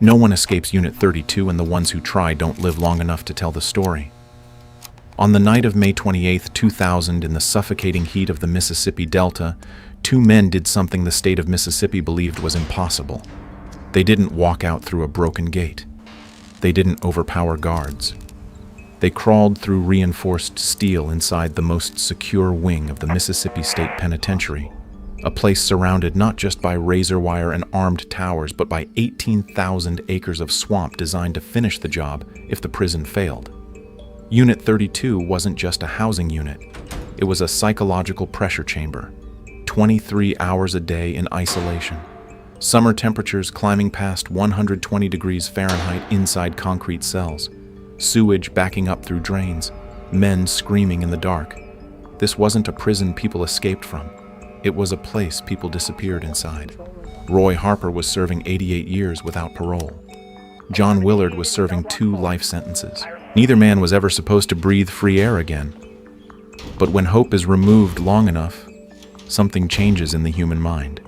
No one escapes Unit 32, and the ones who try don't live long enough to tell the story. On the night of May 28, 2000, in the suffocating heat of the Mississippi Delta, two men did something the state of Mississippi believed was impossible. They didn't walk out through a broken gate. They didn't overpower guards. They crawled through reinforced steel inside the most secure wing of the Mississippi State Penitentiary, a place surrounded not just by razor wire and armed towers, but by 18,000 acres of swamp designed to finish the job if the prison failed. Unit 32 wasn't just a housing unit. It was a psychological pressure chamber, 23 hours a day in isolation. Summer temperatures climbing past 120 degrees Fahrenheit inside concrete cells, sewage backing up through drains, men screaming in the dark. This wasn't a prison people escaped from. It was a place people disappeared inside. Roy Harper was serving 88 years without parole. John Willard was serving 2 life sentences. Neither man was ever supposed to breathe free air again. But when hope is removed long enough, something changes in the human mind.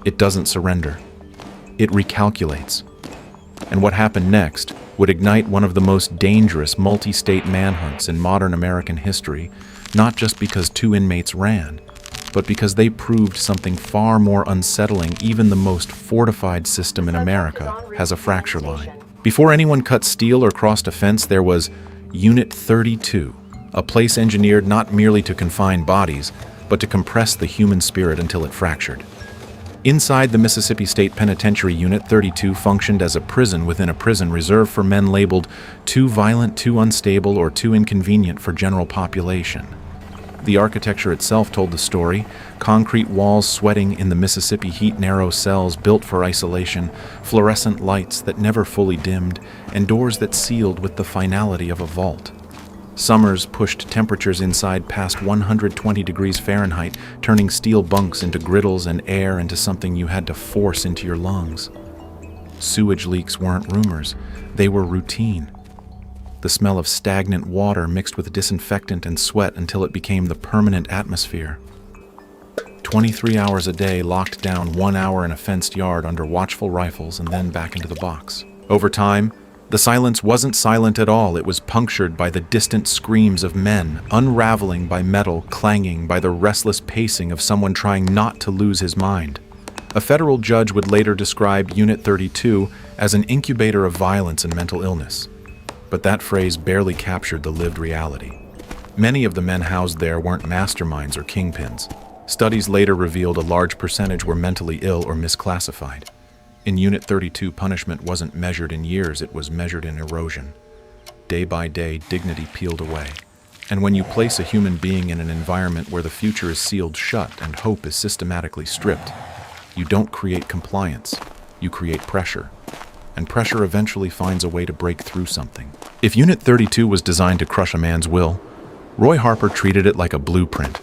It doesn't surrender. It recalculates. And what happened next would ignite one of the most dangerous multi-state manhunts in modern American history, not just because 2 inmates ran, but because they proved something far more unsettling. Even the most fortified system in America has a fracture line. Before anyone cut steel or crossed a fence, there was Unit 32, a place engineered not merely to confine bodies, but to compress the human spirit until it fractured. Inside the Mississippi State Penitentiary, Unit 32 functioned as a prison within a prison, reserved for men labeled too violent, too unstable, or too inconvenient for general population. The architecture itself told the story: concrete walls sweating in the Mississippi heat, narrow cells built for isolation, fluorescent lights that never fully dimmed, and doors that sealed with the finality of a vault. Summers pushed temperatures inside past 120 degrees Fahrenheit, turning steel bunks into griddles and air into something you had to force into your lungs. Sewage leaks weren't rumors, they were routine. The smell of stagnant water mixed with disinfectant and sweat until it became the permanent atmosphere. 23 hours a day, locked down, 1 hour in a fenced yard under watchful rifles, and then back into the box. Over time, the silence wasn't silent at all. It was punctured by the distant screams of men, unraveling by metal, clanging by the restless pacing of someone trying not to lose his mind. A federal judge would later describe Unit 32 as an incubator of violence and mental illness. But that phrase barely captured the lived reality. Many of the men housed there weren't masterminds or kingpins. Studies later revealed a large percentage were mentally ill or misclassified. In Unit 32, punishment wasn't measured in years, it was measured in erosion. Day by day, dignity peeled away. And when you place a human being in an environment where the future is sealed shut and hope is systematically stripped, you don't create compliance, you create pressure. And pressure eventually finds a way to break through something. If Unit 32 was designed to crush a man's will, Roy Harper treated it like a blueprint.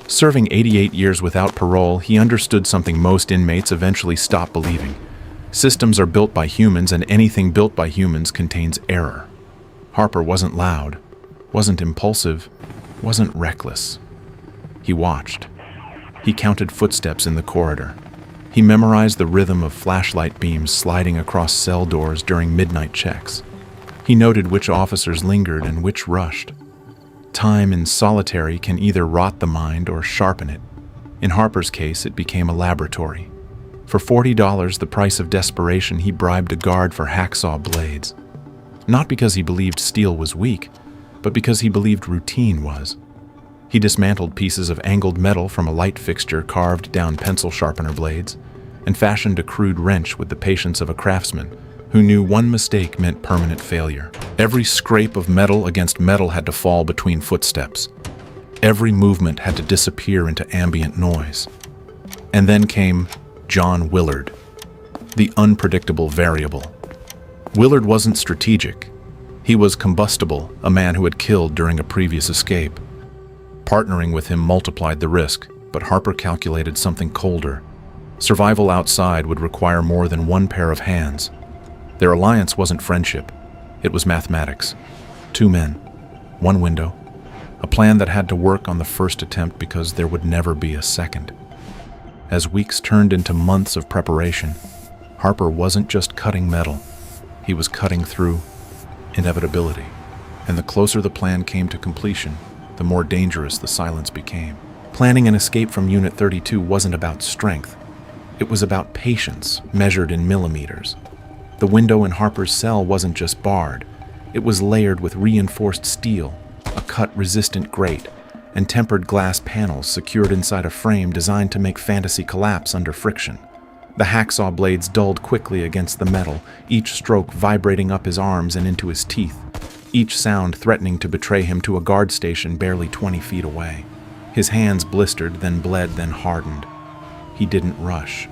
Serving 88 years without parole, he understood something most inmates eventually stop believing. Systems are built by humans, and anything built by humans contains error. Harper wasn't loud, wasn't impulsive, wasn't reckless. He watched. He counted footsteps in the corridor. He memorized the rhythm of flashlight beams sliding across cell doors during midnight checks. He noted which officers lingered and which rushed. Time in solitary can either rot the mind or sharpen it. In Harper's case, it became a laboratory. For $40, the price of desperation, he bribed a guard for hacksaw blades. Not because he believed steel was weak, but because he believed routine was. He dismantled pieces of angled metal from a light fixture, carved down pencil sharpener blades, and fashioned a crude wrench with the patience of a craftsman who knew one mistake meant permanent failure. Every scrape of metal against metal had to fall between footsteps. Every movement had to disappear into ambient noise. And then came John Willard, the unpredictable variable. Willard wasn't strategic. He was combustible, a man who had killed during a previous escape. Partnering with him multiplied the risk, but Harper calculated something colder. Survival outside would require more than one pair of hands. Their alliance wasn't friendship, it was mathematics. 2 men, 1 window, a plan that had to work on the first attempt because there would never be a second. As weeks turned into months of preparation, Harper wasn't just cutting metal. He was cutting through inevitability. And the closer the plan came to completion, the more dangerous the silence became. Planning an escape from Unit 32 wasn't about strength. It was about patience, measured in millimeters. The window in Harper's cell wasn't just barred. It was layered with reinforced steel, a cut-resistant grate, and tempered glass panels secured inside a frame designed to make fantasy collapse under friction. The hacksaw blades dulled quickly against the metal, each stroke vibrating up his arms and into his teeth, each sound threatening to betray him to a guard station barely 20 feet away. His hands blistered, then bled, then hardened. He didn't rush.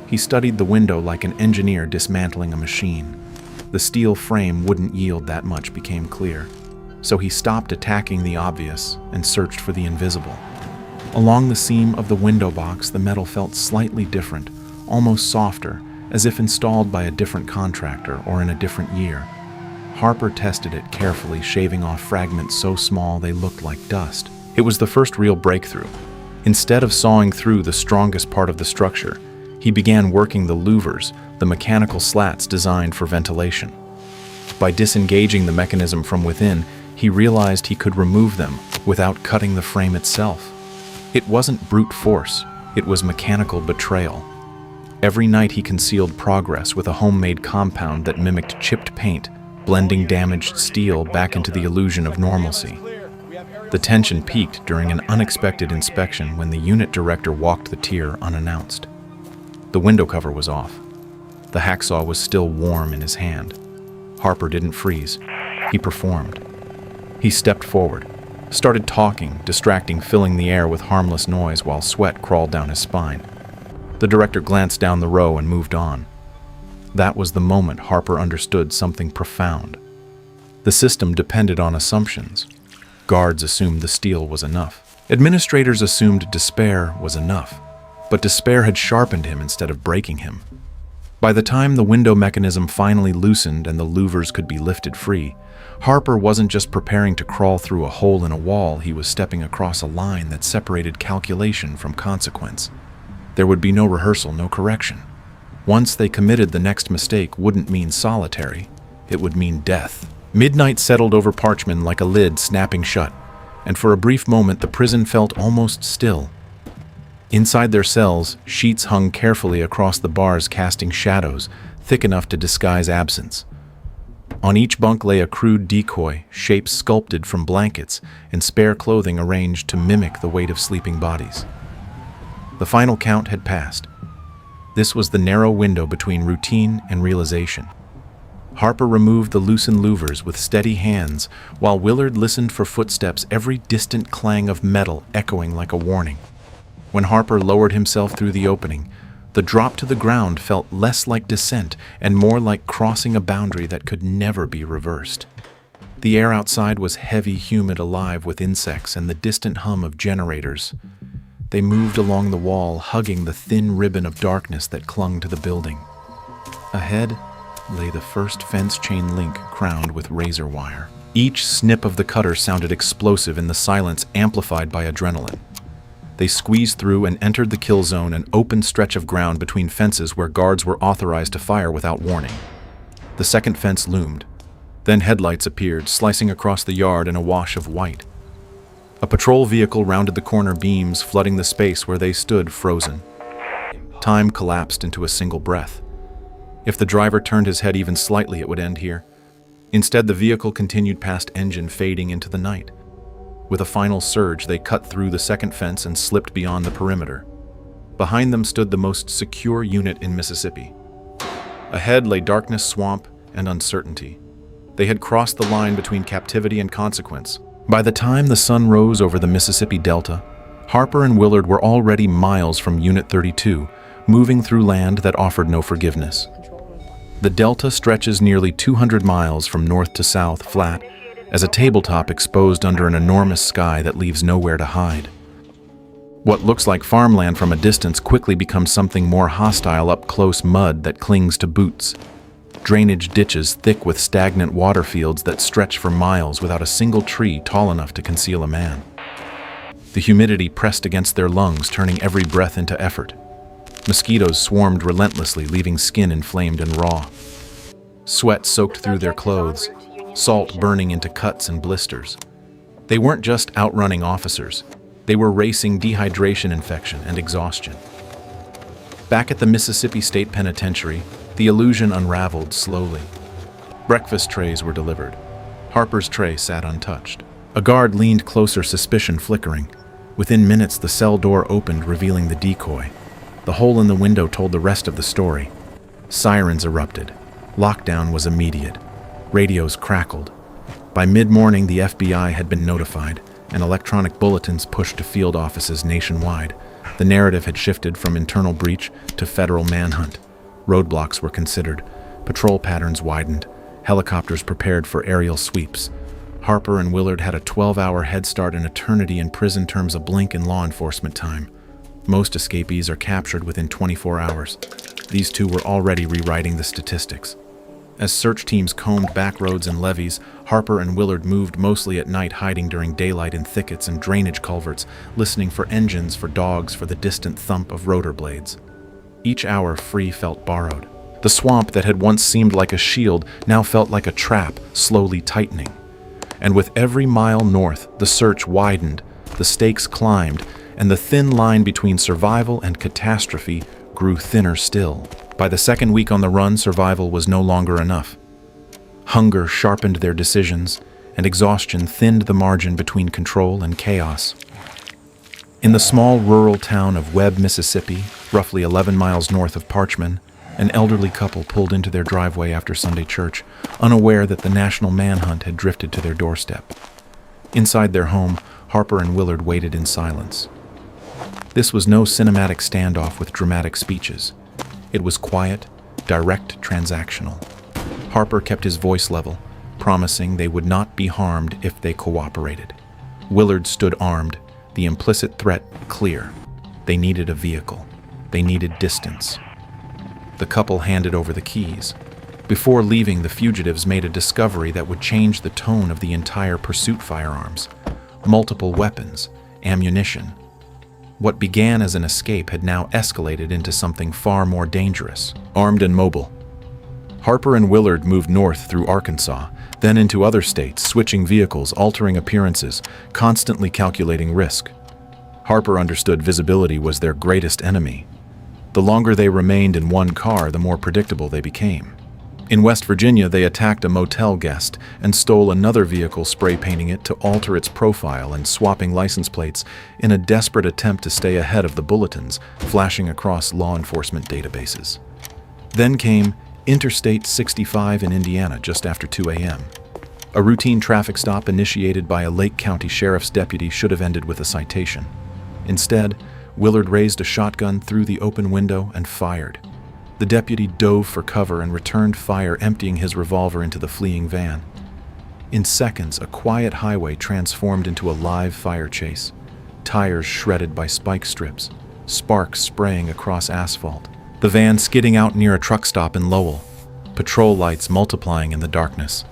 He studied the window like an engineer dismantling a machine. The steel frame wouldn't yield that much became clear. So he stopped attacking the obvious and searched for the invisible. Along the seam of the window box, the metal felt slightly different, almost softer, as if installed by a different contractor or in a different year. Harper tested it carefully, shaving off fragments so small they looked like dust. It was the first real breakthrough. Instead of sawing through the strongest part of the structure, he began working the louvers, the mechanical slats designed for ventilation. By disengaging the mechanism from within, he realized he could remove them without cutting the frame itself. It wasn't brute force, it was mechanical betrayal. Every night he concealed progress with a homemade compound that mimicked chipped paint, blending damaged steel back into the illusion of normalcy. The tension peaked during an unexpected inspection when the unit director walked the tier unannounced. The window cover was off. The hacksaw was still warm in his hand. Harper didn't freeze. He performed. He stepped forward, started talking, distracting, filling the air with harmless noise while sweat crawled down his spine. The director glanced down the row and moved on. That was the moment Harper understood something profound. The system depended on assumptions. Guards assumed the steel was enough. Administrators assumed despair was enough. But despair had sharpened him instead of breaking him. By the time the window mechanism finally loosened and the louvers could be lifted free, Harper wasn't just preparing to crawl through a hole in a wall, he was stepping across a line that separated calculation from consequence. There would be no rehearsal, no correction. Once they committed, the next mistake wouldn't mean solitary, it would mean death. Midnight settled over Parchman like a lid snapping shut, and for a brief moment the prison felt almost still. Inside their cells, sheets hung carefully across the bars, casting shadows thick enough to disguise absence. On each bunk lay a crude decoy, shapes sculpted from blankets and spare clothing arranged to mimic the weight of sleeping bodies. The final count had passed. This was the narrow window between routine and realization. Harper removed the loosened louvers with steady hands, while Willard listened for footsteps, every distant clang of metal echoing like a warning. When Harper lowered himself through the opening, the drop to the ground felt less like descent and more like crossing a boundary that could never be reversed. The air outside was heavy, humid, alive with insects and the distant hum of generators. They moved along the wall, hugging the thin ribbon of darkness that clung to the building. Ahead lay the first fence chain link crowned with razor wire. Each snip of the cutter sounded explosive in the silence, amplified by adrenaline. They squeezed through and entered the kill zone, an open stretch of ground between fences where guards were authorized to fire without warning. The second fence loomed. Then headlights appeared, slicing across the yard in a wash of white. A patrol vehicle rounded the corner beams, flooding the space where they stood frozen. Time collapsed into a single breath. If the driver turned his head even slightly, it would end here. Instead, the vehicle continued past engine, fading into the night. With a final surge, they cut through the second fence and slipped beyond the perimeter. Behind them stood the most secure unit in Mississippi. Ahead lay darkness, swamp, and uncertainty. They had crossed the line between captivity and consequence. By the time the sun rose over the Mississippi Delta, Harper and Willard were already miles from Unit 32, moving through land that offered no forgiveness. The Delta stretches nearly 200 miles from north to south, flat, as a tabletop exposed under an enormous sky that leaves nowhere to hide. What looks like farmland from a distance quickly becomes something more hostile, up close, mud that clings to boots. Drainage ditches thick with stagnant water fields that stretch for miles without a single tree tall enough to conceal a man. The humidity pressed against their lungs, turning every breath into effort. Mosquitoes swarmed relentlessly, leaving skin inflamed and raw. Sweat soaked through their clothes, salt burning into cuts and blisters. They weren't just outrunning officers. They were racing dehydration, infection, and exhaustion. Back at the Mississippi State Penitentiary, the illusion unraveled slowly. Breakfast trays were delivered. Harper's tray sat untouched. A guard leaned closer, suspicion flickering. Within minutes, the cell door opened, revealing the decoy. The hole in the window told the rest of the story. Sirens erupted. Lockdown was immediate. Radios crackled. By mid-morning, the FBI had been notified, and electronic bulletins pushed to field offices nationwide. The narrative had shifted from internal breach to federal manhunt. Roadblocks were considered. Patrol patterns widened. Helicopters prepared for aerial sweeps. Harper and Willard had a 12-hour head start, an eternity in prison terms, a blink in law enforcement time. Most escapees are captured within 24 hours. These two were already rewriting the statistics. As search teams combed back roads and levees, Harper and Willard moved mostly at night, hiding during daylight in thickets and drainage culverts, listening for engines, for dogs, for the distant thump of rotor blades. Each hour free felt borrowed. The swamp that had once seemed like a shield now felt like a trap, slowly tightening. And with every mile north, the search widened, the stakes climbed, and the thin line between survival and catastrophe grew thinner still. By the second week on the run, survival was no longer enough. Hunger sharpened their decisions, and exhaustion thinned the margin between control and chaos. In the small rural town of Webb, Mississippi, roughly 11 miles north of Parchman, an elderly couple pulled into their driveway after Sunday church, unaware that the national manhunt had drifted to their doorstep. Inside their home, Harper and Willard waited in silence. This was no cinematic standoff with dramatic speeches. It was quiet, direct, transactional. Harper kept his voice level, promising they would not be harmed if they cooperated. Willard stood armed, the implicit threat clear. They needed a vehicle. They needed distance. The couple handed over the keys. Before leaving, the fugitives made a discovery that would change the tone of the entire pursuit: firearms, multiple weapons, ammunition. What began as an escape had now escalated into something far more dangerous, armed and mobile. Harper and Willard moved north through Arkansas, then into other states, switching vehicles, altering appearances, constantly calculating risk. Harper understood visibility was their greatest enemy. The longer they remained in one car, the more predictable they became. In West Virginia, they attacked a motel guest and stole another vehicle, spray painting it to alter its profile and swapping license plates in a desperate attempt to stay ahead of the bulletins flashing across law enforcement databases. Then came Interstate 65 in Indiana just after 2 a.m. A routine traffic stop initiated by a Lake County Sheriff's deputy should have ended with a citation. Instead, Willard raised a shotgun through the open window and fired. The deputy dove for cover and returned fire, emptying his revolver into the fleeing van. In seconds, a quiet highway transformed into a live fire chase. Tires shredded by spike strips, sparks spraying across asphalt. The van skidding out near a truck stop in Lowell, patrol lights multiplying in the darkness.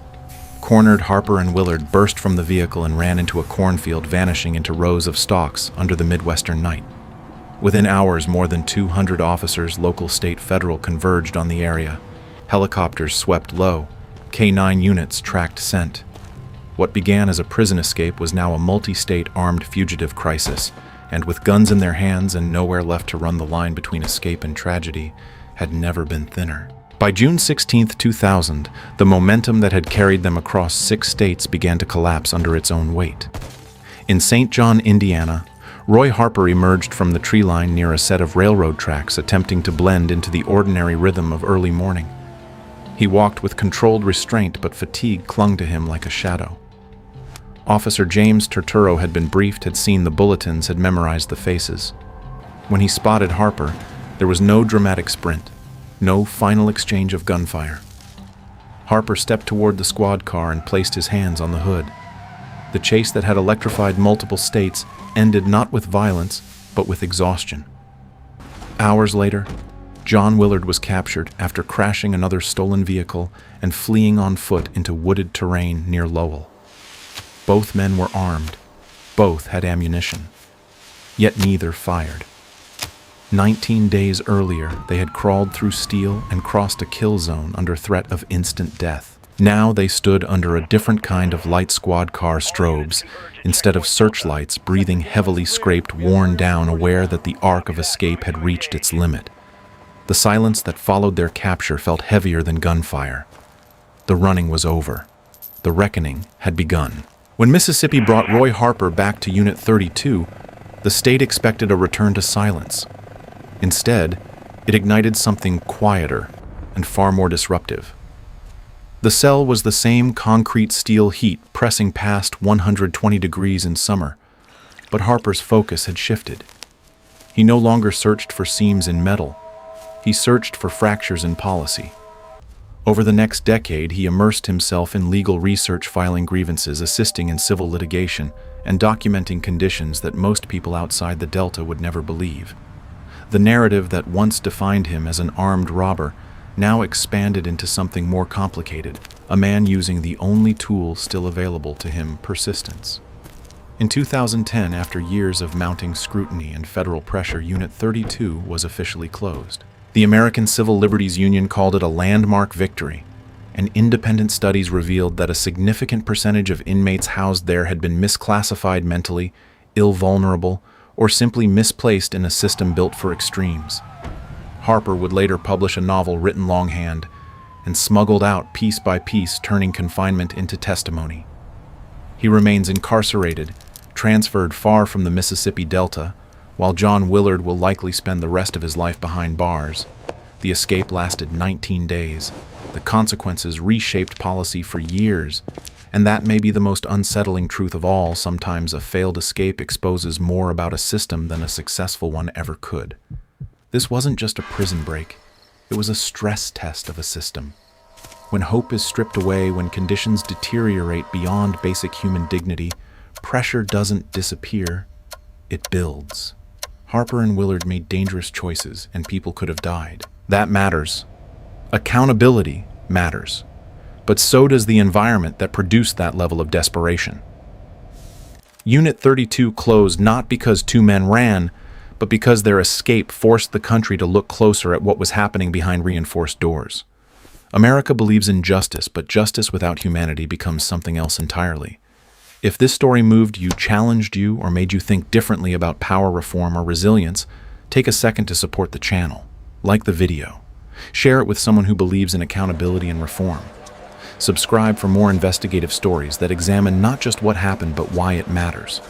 Cornered, Harper and Willard burst from the vehicle and ran into a cornfield, vanishing into rows of stalks under the Midwestern night. Within hours, more than 200 officers, local, state, federal, converged on the area. Helicopters swept low. K-9 units tracked scent. What began as a prison escape was now a multi-state armed fugitive crisis, and with guns in their hands and nowhere left to run, the line between escape and tragedy had never been thinner. By June 16, 2000, the momentum that had carried them across 6 states began to collapse under its own weight. In St. John, Indiana, Roy Harper emerged from the tree line near a set of railroad tracks, attempting to blend into the ordinary rhythm of early morning. He walked with controlled restraint, but fatigue clung to him like a shadow. Officer James Turturro had been briefed, had seen the bulletins, had memorized the faces. When he spotted Harper, there was no dramatic sprint, no final exchange of gunfire. Harper stepped toward the squad car and placed his hands on the hood. The chase that had electrified multiple states ended not with violence, but with exhaustion. Hours later, John Willard was captured after crashing another stolen vehicle and fleeing on foot into wooded terrain near Lowell. Both men were armed. Both had ammunition. Yet neither fired. 19 days earlier, they had crawled through steel and crossed a kill zone under threat of instant death. Now they stood under a different kind of light squad car strobes, instead of searchlights, breathing heavily scraped, worn down, aware that the arc of escape had reached its limit. The silence that followed their capture felt heavier than gunfire. The running was over. The reckoning had begun. When Mississippi brought Roy Harper back to Unit 32, the state expected a return to silence. Instead, it ignited something quieter and far more disruptive. The cell was the same concrete steel heat pressing past 120 degrees in summer, but Harper's focus had shifted. He no longer searched for seams in metal. He searched for fractures in policy. Over the next decade, he immersed himself in legal research, filing grievances, assisting in civil litigation, and documenting conditions that most people outside the Delta would never believe. The narrative that once defined him as an armed robber now expanded into something more complicated, a man using the only tool still available to him, persistence. In 2010, after years of mounting scrutiny and federal pressure, Unit 32 was officially closed. The American Civil Liberties Union called it a landmark victory, and independent studies revealed that a significant percentage of inmates housed there had been misclassified mentally, ill-vulnerable, or simply misplaced in a system built for extremes. Harper would later publish a novel written longhand and smuggled out piece by piece, turning confinement into testimony. He remains incarcerated, transferred far from the Mississippi Delta, while John Willard will likely spend the rest of his life behind bars. The escape lasted 19 days. The consequences reshaped policy for years, and that may be the most unsettling truth of all. Sometimes a failed escape exposes more about a system than a successful one ever could. This wasn't just a prison break. It was a stress test of a system. When hope is stripped away, when conditions deteriorate beyond basic human dignity, pressure doesn't disappear, it builds. Harper and Willard made dangerous choices, and people could have died. That matters. Accountability matters. But so does the environment that produced that level of desperation. Unit 32 closed not because two men ran, but because their escape forced the country to look closer at what was happening behind reinforced doors. America believes in justice, but justice without humanity becomes something else entirely. If this story moved you, challenged you, or made you think differently about power reform or resilience, take a second to support the channel. Like the video. Share it with someone who believes in accountability and reform. Subscribe for more investigative stories that examine not just what happened, but why it matters.